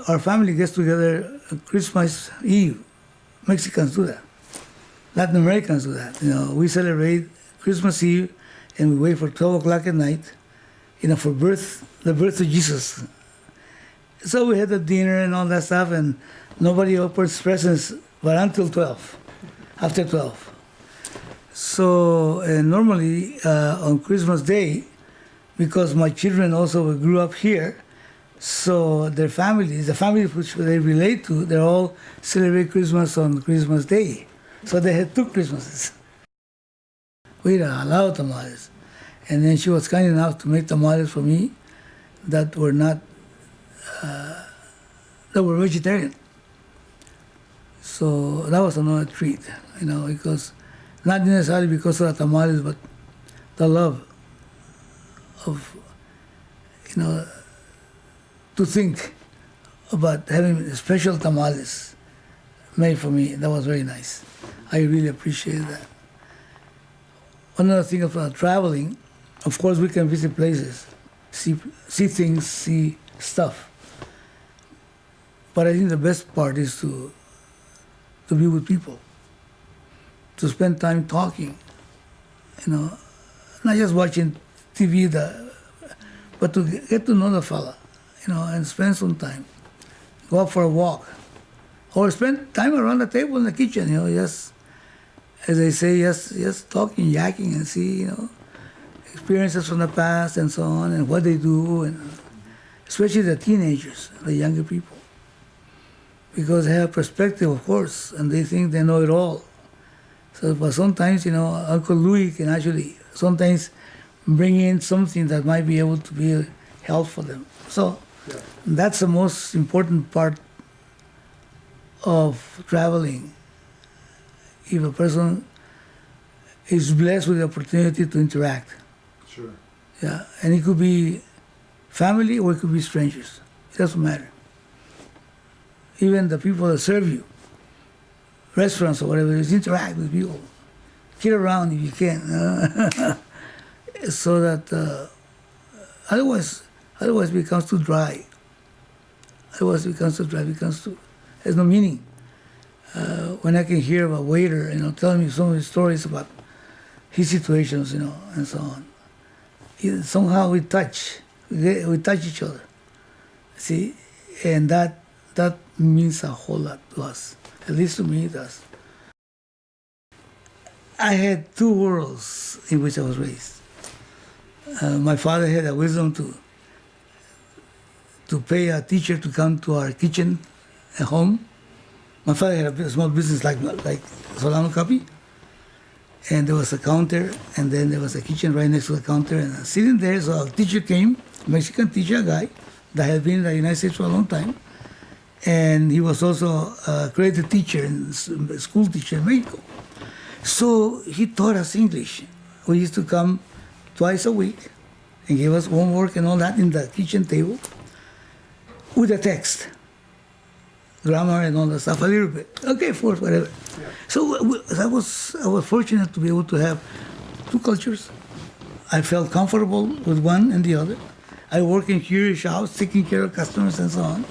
our family gets together Christmas Eve. Mexicans do that. Latin Americans do that. We celebrate Christmas Eve and we wait for 12 o'clock at night, for the birth of Jesus. So we had the dinner and all that stuff, and nobody opens presents but until 12, after 12. So normally on Christmas Day, because my children also grew up here, so their families, the families which they relate to, they all celebrate Christmas on Christmas Day. So they had 2 Christmases. We had a lot of tamales. And then she was kind enough to make tamales for me that were not, that were vegetarian. So that was another treat, because not necessarily because of the tamales, but the love of, to think about having special tamales made for me. That was very nice. I really appreciate that. Another thing about traveling, of course, we can visit places, see things, see stuff. But I think the best part is to be with people, to spend time talking, not just watching TV, but to get to know the fella, and spend some time, go out for a walk, or spend time around the table in the kitchen, just, as they say, just talking, yakking, and see, experiences from the past and so on, and what they do, and especially the teenagers, the younger people, because they have perspective, of course, and they think they know it all. So, but sometimes, Uncle Louis can actually sometimes bring in something that might be able to be helpful for them. So that's the most important part of traveling. If a person is blessed with the opportunity to interact. Sure. Yeah, and it could be family or it could be strangers. It doesn't matter. Even the people that serve you, restaurants or whatever, just interact with people. Get around if you can. So that otherwise it becomes too dry. Otherwise it becomes too dry, has no meaning. When I can hear of a waiter, telling me some of his stories about his situations, and so on. Somehow we touch each other. See, and that means a whole lot to us. At least to me, it does. I had 2 worlds in which I was raised. My father had the wisdom to pay a teacher to come to our kitchen at home. My father had a small business like Solano Copy, and there was a counter, and then there was a kitchen right next to the counter, and sitting there, so a teacher came, Mexican teacher, a guy that had been in the United States for a long time, and he was also a accredited teacher and school teacher in Mexico. So he taught us English. We used to come twice a week and give us homework and all that in the kitchen table with a text. Grammar and all that stuff, a little bit. Okay, of course, whatever. Yeah. So I was fortunate to be able to have 2 cultures. I felt comfortable with one and the other. I work in curious shops, taking care of customers and so on.